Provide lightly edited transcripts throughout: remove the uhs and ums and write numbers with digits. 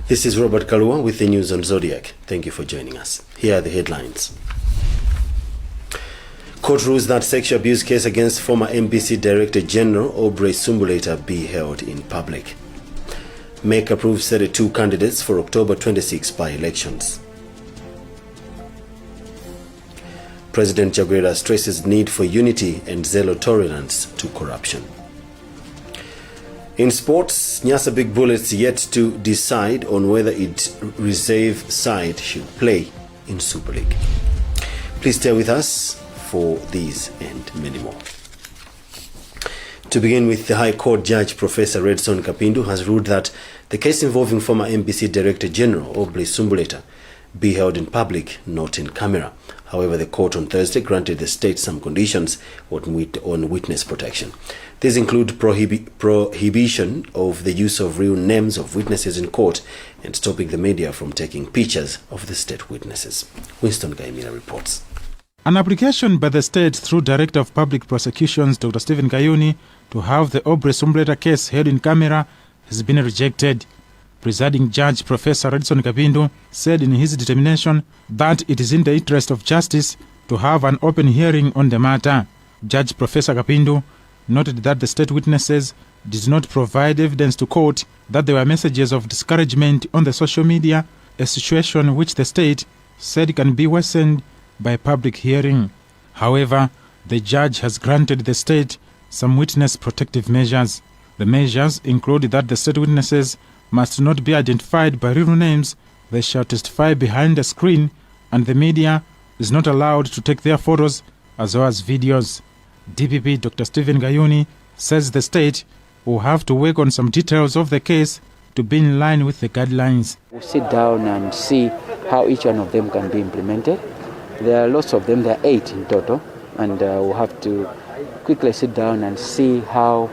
This is Robert Kalua with the news on Zodiac. Thank you for joining us. Here are the headlines. Court rules that sexual abuse case against former MBC Director General Aubrey Sumbuleta be held in public. MEC approves 32 candidates for October 26 by-elections. President Chaguera stresses need for unity and zero tolerance to corruption. In sports, Nyasa Big Bullets yet to decide on whether its reserve side should play in Super League. Please stay with us for these and many more. To begin with, the High Court Judge Professor Redson Kapindu has ruled that the case involving former MBC Director General Aubrey Sumbuleta be held in public, not in camera. However, the court on Thursday granted the state some conditions on witness protection. These include prohibition of the use of real names of witnesses in court and stopping the media from taking pictures of the state witnesses. Winston Gaimina reports. An application by the state through Director of Public Prosecutions Dr. Stephen Kayuni to have the Aubrey Sumbuleta case held in camera has been rejected. Presiding Judge Professor Redson Kapindu said in his determination that it is in the interest of justice to have an open hearing on the matter. Judge Professor Kapindu noted that the state witnesses did not provide evidence to court that there were messages of discouragement on the social media, a situation which the state said can be worsened by public hearing. However, the judge has granted the state some witness protective measures. The measures include that the state witnesses must not be identified by real names, they shall testify behind a screen, and the media is not allowed to take their photos as well as videos. DPP Dr. Stephen Kayuni says the state will have to work on some details of the case to be in line with the guidelines. We'll sit down and see how each one of them can be implemented. There are lots of them, there are 8 in total, and we'll have to quickly sit down and see how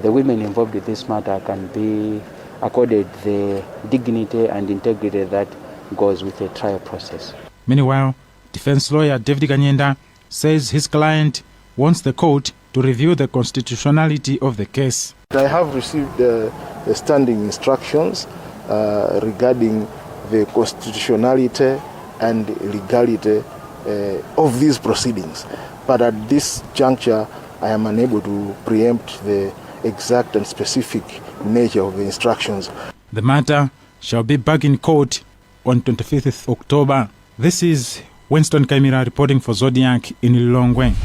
the women involved with this matter can be accorded the dignity and integrity that goes with the trial process. Meanwhile, defense lawyer David Kanyenda says his client wants the court to review the constitutionality of the case. I have received the standing instructions regarding the constitutionality and legality of these proceedings. But at this juncture, I am unable to preempt the exact and specific nature of the instructions. The matter shall be back in court on 25th October. This is Winston Kaimira reporting for Zodiac in Lilongwe.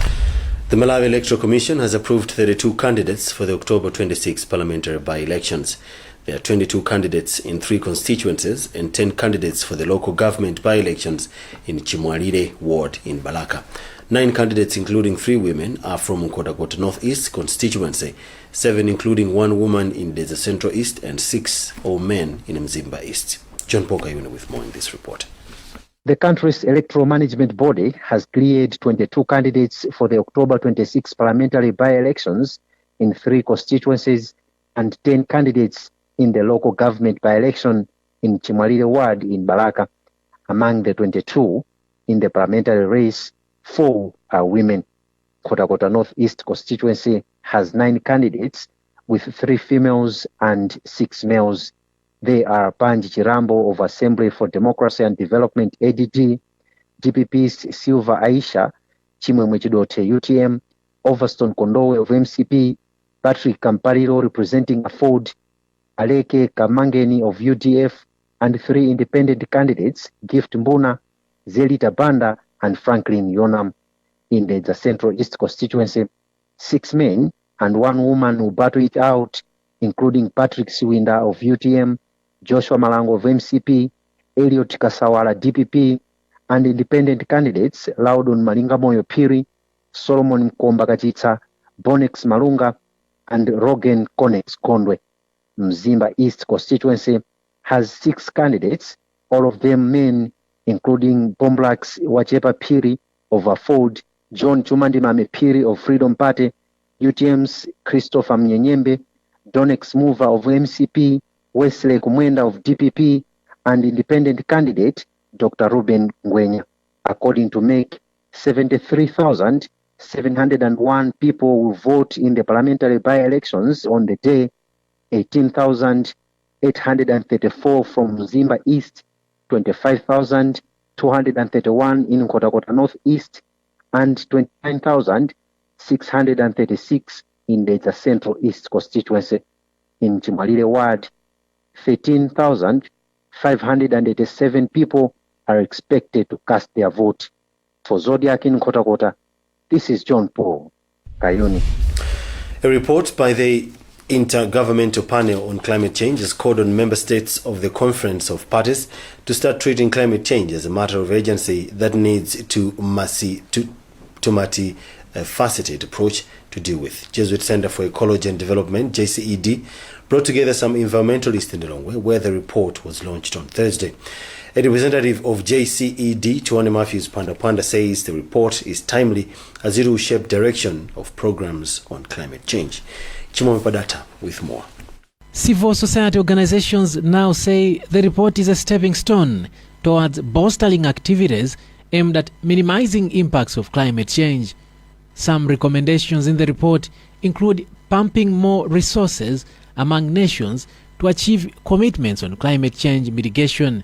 The Malawi Electoral Commission has approved 32 candidates for the October 26 parliamentary by-elections. There are 22 candidates in 3 constituencies and 10 candidates for the local government by-elections in Chimwalire ward in Balaka. 9 candidates, including 3 women, are from Nkhotakota North East constituency, 7 including 1 woman in Desert Central East and 6 all men in Mzimba East. John Pokayuna with more in this report. The country's electoral management body has cleared 22 candidates for the October 26 parliamentary by-elections in 3 constituencies and 10 candidates in the local government by-election in Chimwalire ward in Balaka. Among the 22 in the parliamentary race, 4 are women. Nkhotakota North East constituency has 9 candidates with 3 females and 6 males. They are Panji Chirambo of Assembly for Democracy and Development ADD, DPP's Silva Aisha, Chimwemwe Chidote UTM, Overstone Kondowe of MCP, Patrick Kampariro representing Afford, Aleke Kamangeni of UDF, and 3 independent candidates, Gift Mbuna, Zelita Banda, and Franklin Yonam. In the Central East constituency, 6 men and 1 woman who battle it out, including Patrick Siwinda of UTM, Joshua Malango of MCP, Elliot Kasawala DPP, and independent candidates Laudon Malingamoyo Piri, Solomon Mkomba Kachitsa, Bonex Malunga, and Rogan Konex Kondwe. Mzimba East constituency has 6 candidates, all of them men, including Bomblak's Wachepa Piri of Afford, John Chumandimame Piri of Freedom Party, UTM's Christopher Mnyenyembe, Donex Mover of MCP, Wesley Kumwenda of DPP, and independent candidate Dr. Ruben Ngwenya. According to MEC, 73,701 people will vote in the parliamentary by-elections on the day. 18,000 834 from Mzimba East, 25,231 in Nkhotakota North East, and 29,636 in the Central East constituency. In Chimwalire Ward, 13,587 people are expected to cast their vote. For Zodiak in Nkhotakota, this is John Paul Kayuni. A report by the Intergovernmental Panel on Climate Change has called on member states of the Conference of Parties to start treating climate change as a matter of urgency that needs a multi-faceted approach to deal with. Jesuit Center for Ecology and Development, JCED, brought together some environmentalists in the Longwe, where the report was launched on Thursday. A representative of JCED, Tuane Matthews Panda, says the report is timely as it will shape direction of programs on climate change. Chimome Padata with more. Civil society organizations now say the report is a stepping stone towards bolstering activities aimed at minimizing impacts of climate change. Some recommendations in the report include pumping more resources among nations to achieve commitments on climate change mitigation.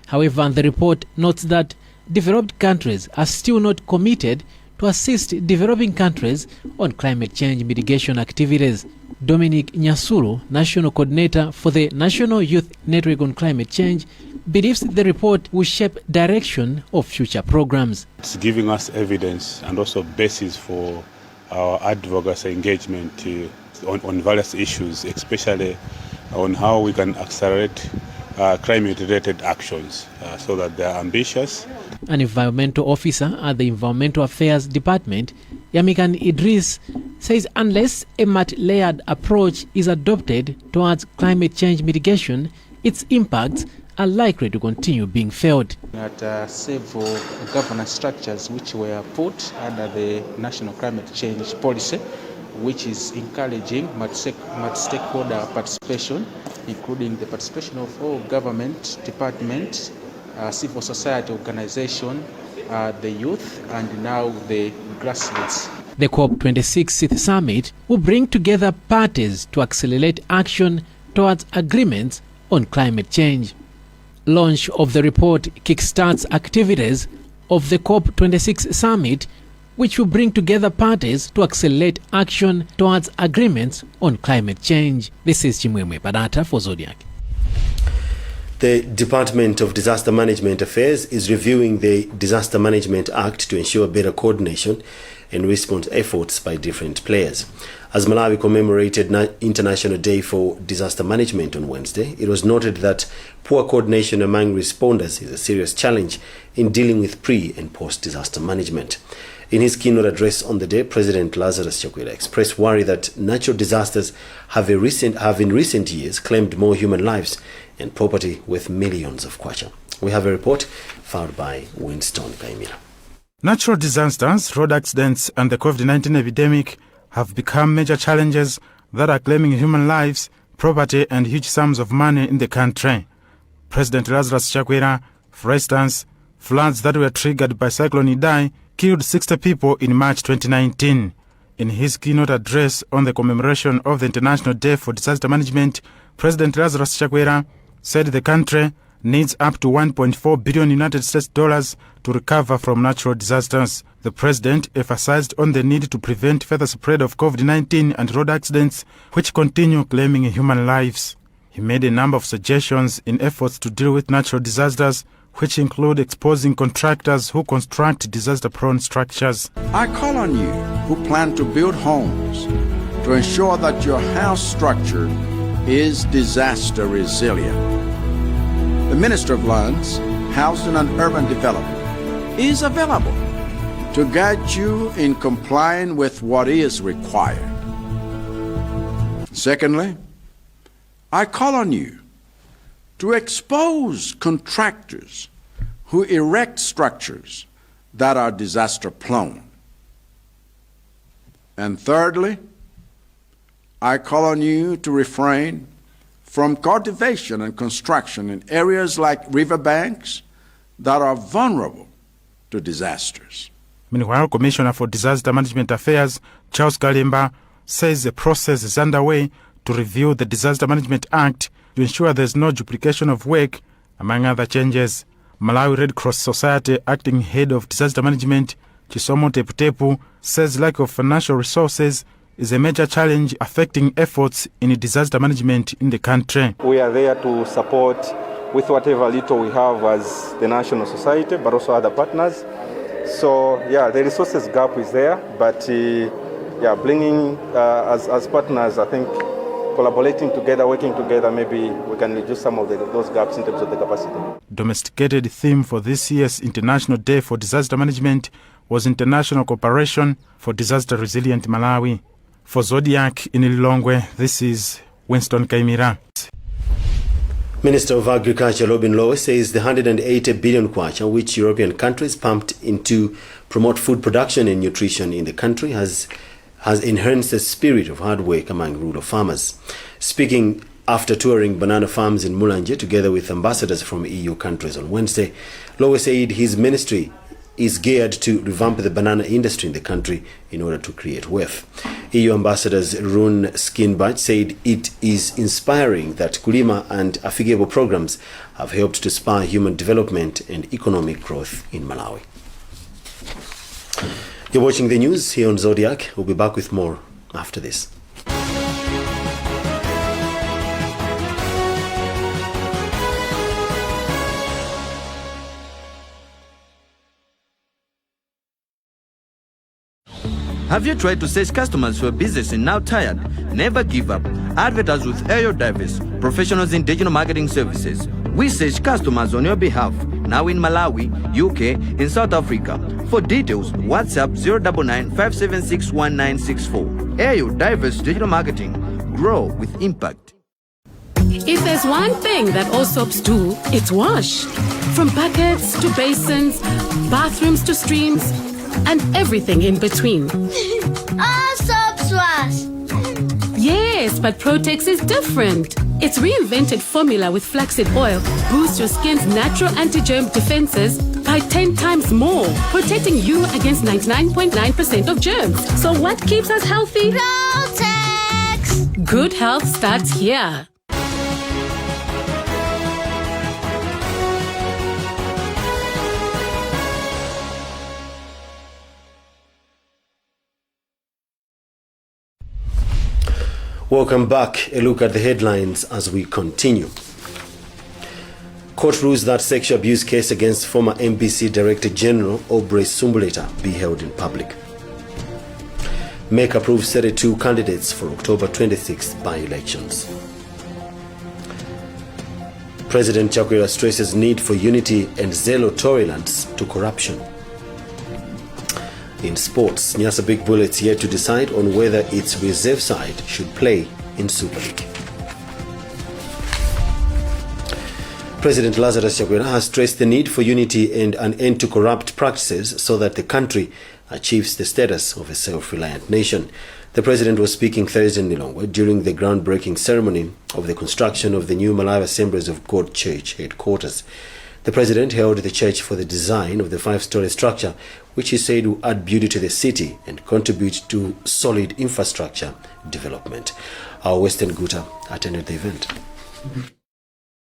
However, the report notes that developed countries are still not committed to assist developing countries on climate change mitigation activities. Dominic Nyasulu, National Coordinator for the National Youth Network on Climate Change, believes the report will shape direction of future programs. It's giving us evidence and also basis for our advocacy engagement on various issues, especially on how we can accelerate climate-related actions so that they are ambitious. An environmental officer at the Environmental Affairs Department, Yamikan Idris, says unless a multi-layered approach is adopted towards climate change mitigation, its impacts are likely to continue being felt. At several governance structures which were put under the National Climate Change Policy, which is encouraging multi-stakeholder participation, including the participation of all government departments, civil society organization, the youth, and now the grassroots. The COP26 summit will bring together parties to accelerate action towards agreements on climate change. Launch of the report kickstarts activities of the COP26 summit, which will bring together parties to accelerate action towards agreements on climate change. This is Chimwemwe Padata for Zodiac. The Department of Disaster Management Affairs is reviewing the Disaster Management Act to ensure better coordination and response efforts by different players. As Malawi commemorated International Day for Disaster Management on Wednesday, it was noted that poor coordination among responders is a serious challenge in dealing with pre- and post-disaster management. In his keynote address on the day, President Lazarus Chakwera expressed worry that natural disasters have in recent years claimed more human lives and property worth millions of kwacha. We have a report filed by Winston Kaimira. Natural disasters, road accidents and the COVID-19 epidemic have become major challenges that are claiming human lives, property and huge sums of money in the country. President Lazarus Chakwera, for instance, floods that were triggered by Cyclone Idai killed 60 people in March 2019. In his keynote address on the commemoration of the International Day for Disaster Management, President Lazarus Chakwera said the country needs up to $1.4 billion United States dollars to recover from natural disasters. The president emphasized on the need to prevent further spread of COVID-19 and road accidents, which continue claiming human lives. He made a number of suggestions in efforts to deal with natural disasters, which include exposing contractors who construct disaster-prone structures. I call on you who plan to build homes to ensure that your house structure is disaster resilient. The Minister of Lands, Housing and Urban Development is available to guide you in complying with what is required. Secondly, I call on you to expose contractors who erect structures that are disaster prone. And thirdly, I call on you to refrain from cultivation and construction in areas like riverbanks that are vulnerable to disasters. Meanwhile, Commissioner for Disaster Management Affairs, Charles Kalimba, says the process is underway to review the Disaster Management Act to ensure there's no duplication of work, among other changes. Malawi Red Cross Society acting head of disaster management, Chisomo Teputepu, says lack of financial resources is a major challenge affecting efforts in disaster management in the country. We are there to support with whatever little we have as the National Society, but also other partners. So, the resources gap is there, but bringing as partners, I think, collaborating together, working together, maybe we can reduce some of those gaps in terms of the capacity. Domesticated theme for this year's International Day for Disaster Management was International Cooperation for Disaster Resilient Malawi. For Zodiak in Lilongwe, this is Winston Kaimira. Minister of Agriculture Robin Lowe says the 180 billion kwacha which European countries pumped in to promote food production and nutrition in the country has enhanced the spirit of hard work among rural farmers. Speaking after touring banana farms in Mulanje together with ambassadors from EU countries on Wednesday, Lowe said his ministry is geared to revamp the banana industry in the country in order to create wealth. EU ambassadors Rune Skinbach said it is inspiring that Kulima and Afigebo programs have helped to spur human development and economic growth in Malawi. You're watching the news here on Zodiac. We'll be back with more after this. Have you tried to save customers for a business and now tired? Never give up. Advertise with Ayo Divers, professionals in digital marketing services. We search customers on your behalf. Now in Malawi, UK, and South Africa. For details, WhatsApp 099 576 1964. Ayo Divers Digital Marketing. Grow with impact. If there's one thing that all soaps do, it's wash. From buckets to basins, bathrooms to streams, and everything in between. All soaps wash. Yes, but Protex is different. Its reinvented formula with flaxseed oil boosts your skin's natural anti-germ defenses by 10 times more, protecting you against 99.9% of germs. So what keeps us healthy? Protex! Good health starts here. Welcome back. A look at the headlines as we continue. Court rules that sexual abuse case against former MBC Director General Aubrey Sumbuleta be held in public. MEC approves 32 candidates for October 26th by-elections. President Chakwera stresses need for unity and zero tolerance to corruption. In sports, Nyasa Big Bullets yet to decide on whether its reserve side should play in Super League. President Lazarus Chakwera has stressed the need for unity and an end to corrupt practices so that the country achieves the status of a self-reliant nation. The president was speaking Thursday in Lilongwe during the groundbreaking ceremony of the construction of the new Malawi Assemblies of God Church headquarters. The president hailed the church for the design of the 5-story structure, which he said will add beauty to the city and contribute to solid infrastructure development. Our Western Guta attended the event.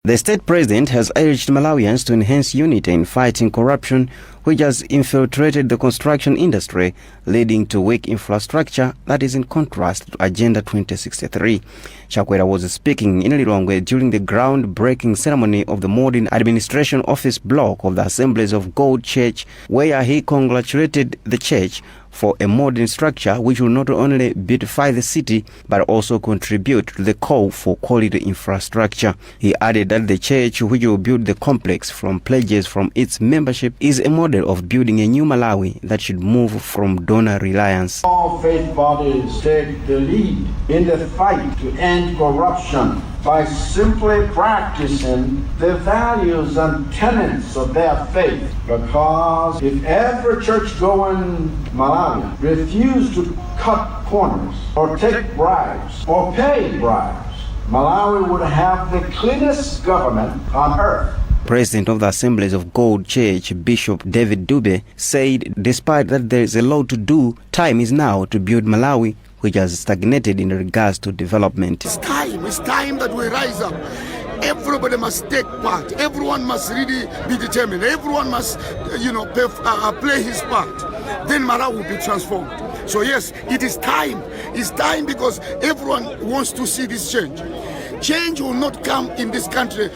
The state president has urged Malawians to enhance unity in fighting corruption, which has infiltrated the construction industry, leading to weak infrastructure that is in contrast to Agenda 2063. Chakwera was speaking in Lilongwe during the groundbreaking ceremony of the modern administration office block of the Assemblies of God Church, where he congratulated the church for a modern structure which will not only beautify the city but also contribute to the call for quality infrastructure. He added that the church, which will build the complex from pledges from its membership, is a model of building a new Malawi that should move from donor reliance. All faith bodies take the lead in the fight to end corruption by simply practicing the values and tenets of their faith. Because if every church-going Malawian refused to cut corners or take bribes or pay bribes, Malawi would have the cleanest government on earth. President of the Assemblies of God Church, Bishop David Dube, said despite that there is a lot to do, time is now to build Malawi, which has stagnated in regards to development. It's time that we rise up. everybody must take part. Everyone must really be determined. Everyone must, play his part. Then Malawi will be transformed. So yes, it is time. It's time because everyone wants to see this change. Change will not come in this country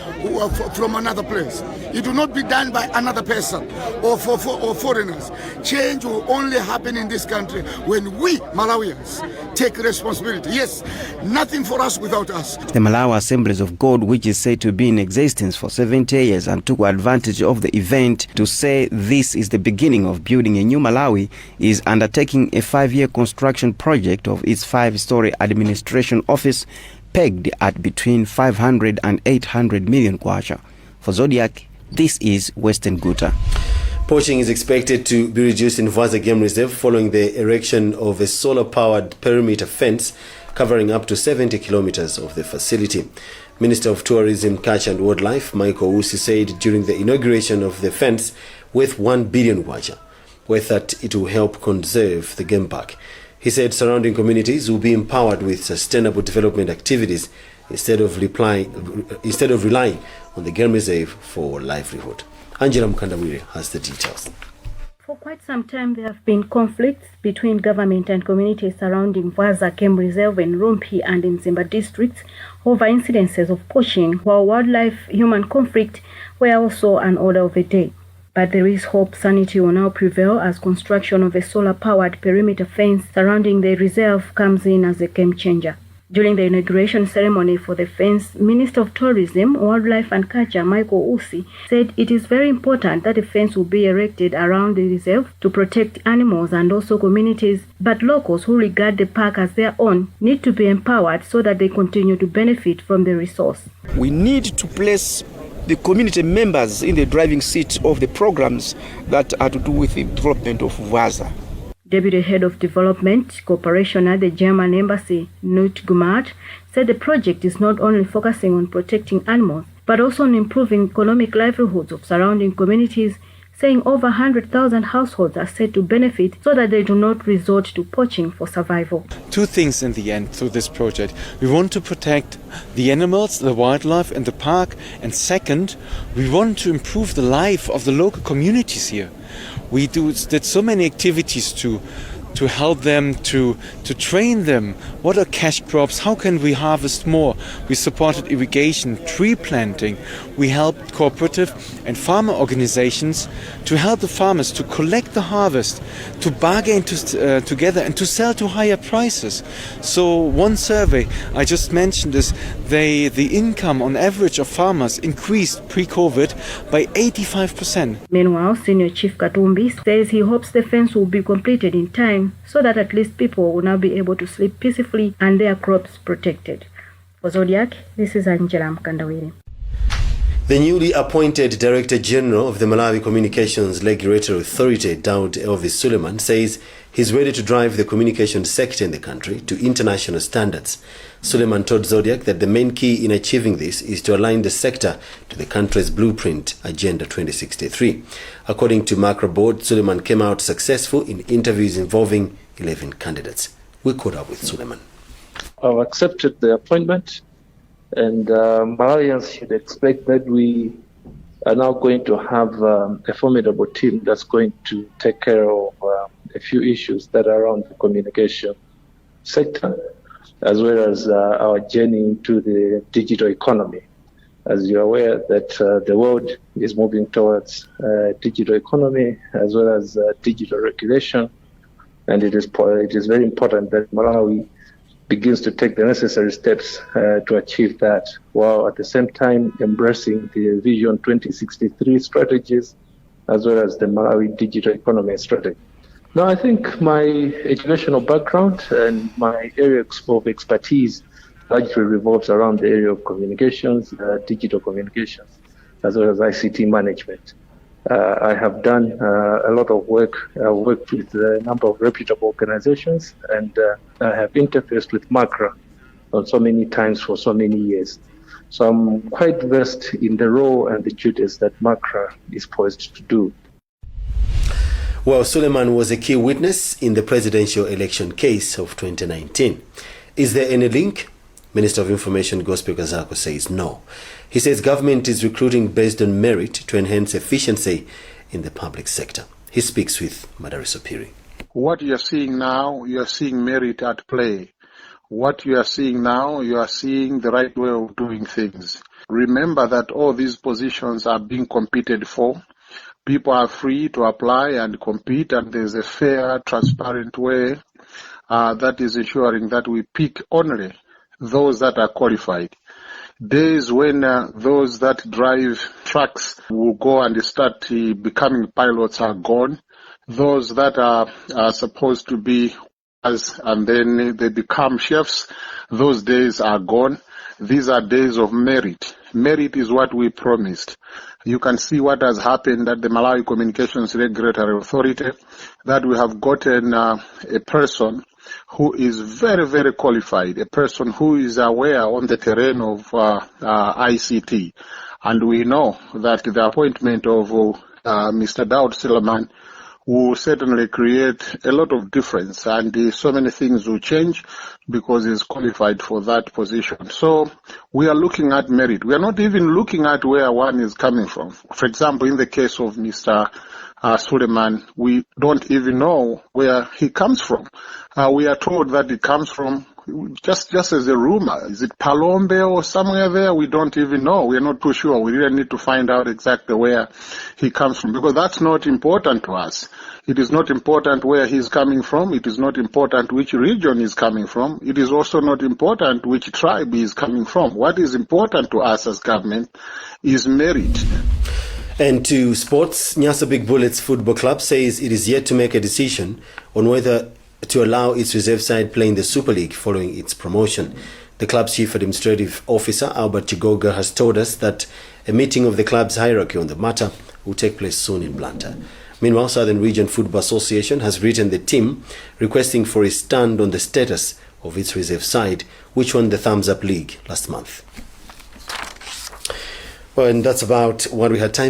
from another place. It will not be done by another person or foreigners. Change will only happen in this country when we Malawians take responsibility. Yes, nothing for us without us. The Malawi Assemblies of God, which is said to be in existence for 70 years and took advantage of the event to say this is the beginning of building a new Malawi, is undertaking a 5-year construction project of its 5-story administration office pegged at between 500 and 800 million kwacha. For Zodiac, this is Western Guta. Poaching is expected to be reduced in Vaza Game Reserve following the erection of a solar-powered perimeter fence covering up to 70 kilometers of the facility. Minister of Tourism, Culture and Wildlife, Michael Usi, said during the inauguration of the fence worth 1 billion kwacha, that it will help conserve the game park. He said surrounding communities will be empowered with sustainable development activities instead of relying on the game reserve for livelihood. Angela Mkandawire has the details. For quite some time, there have been conflicts between government and communities surrounding Vaza Game Reserve in Rumpi and in Zimba districts over incidences of poaching, while wildlife-human conflict were also an order of the day. But there is hope sanity will now prevail as construction of a solar-powered perimeter fence surrounding the reserve comes in as a game changer. During the inauguration ceremony for the fence, Minister of Tourism, Wildlife and Culture, Michael Usi, said it is very important that a fence will be erected around the reserve to protect animals and also communities, but locals who regard the park as their own need to be empowered so that they continue to benefit from the resource. We need to place the community members in the driving seat of the programs that are to do with the development of Vaza. Deputy Head of Development Cooperation at the German Embassy, Nut Gumat, said the project is not only focusing on protecting animals, but also on improving economic livelihoods of surrounding communities, saying over 100,000 households are said to benefit so that they do not resort to poaching for survival. Two things in the end through this project. We want to protect the animals, the wildlife in the park, and second, we want to improve the life of the local communities here. We did so many activities to help them, to train them. What are cash crops? How can we harvest more? We supported irrigation, tree planting. We helped cooperative and farmer organizations to help the farmers to collect the harvest, to bargain together and to sell to higher prices. So one survey I just mentioned is the income on average of farmers increased pre-COVID by 85%. Meanwhile, Senior Chief Katumbi says he hopes the fence will be completed in time so that at least people will now be able to sleep peacefully and their crops protected. For Zodiac, this is Angela Mkandawire. The newly appointed Director General of the Malawi Communications Regulatory Authority, Daud Elvis Suleiman, says he's ready to drive the communication sector in the country to international standards. Suleiman told Zodiac that the main key in achieving this is to align the sector to the country's blueprint, Agenda 2063. According to Macro Board, Suleiman came out successful in interviews involving 11 candidates. We caught up with Suleiman. I've accepted the appointment, and Malawians should expect that we are now going to have a formidable team that's going to take care of a few issues that are around the communication sector, as well as our journey into the digital economy. As you're aware that the world is moving towards digital economy as well as digital regulation, and it is very important that Malawi begins to take the necessary steps to achieve that, while at the same time embracing the Vision 2063 strategies as well as the Malawi digital economy strategy. Now, I think my educational background and my area of expertise largely revolves around the area of communications, digital communications, as well as ICT management. I have done a lot of work. I've worked with a number of reputable organizations, and I have interfaced with MACRA on so many times for so many years. So I'm quite versed in the role and the duties that MACRA is poised to do. Well, Suleiman was a key witness in the presidential election case of 2019. Is there any link Minister of Information Gospel Kazako says no. He says government is recruiting based on merit to enhance efficiency in the public sector. He speaks with Madari Sopiri. What you are seeing now, you are seeing merit at play. What you are seeing now, you are seeing the right way of doing things. Remember that all these positions are being competed for. People are free to apply and compete, and there's a fair, transparent way that is ensuring that we pick only those that are qualified. Days when those that drive trucks will go and start becoming pilots are gone. Those that are supposed to be and then they become chefs, those days are gone. These are days of merit. Merit is what we promised. You can see what has happened at the Malawi Communications Regulatory Authority, that we have gotten a person who is very, very qualified, a person who is aware on the terrain of ICT. And we know that the appointment of Mr. Daud Silliman will certainly create a lot of difference, and so many things will change because he's qualified for that position. So we are looking at merit. We are not even looking at where one is coming from. For example, in the case of Mr. Suleiman, we don't even know where he comes from. We are told that he comes from just as a rumor. Is it Palombe or somewhere there? We don't even know. We are not too sure. We really need to find out exactly where he comes from, because that's not important to us. It is not important where he's coming from. It is not important which region he's coming from. It is also not important which tribe he is coming from. What is important to us as government is merit. And to sports, Nyasa Big Bullets Football Club says it is yet to make a decision on whether to allow its reserve side play in the Super League following its promotion. The club's chief administrative officer, Albert Chigoga, has told us that a meeting of the club's hierarchy on the matter will take place soon in Blantyre. Meanwhile, Southern Region Football Association has written the team requesting for a stand on the status of its reserve side, which won the Thumbs Up League last month. Well, and that's about what we had time for.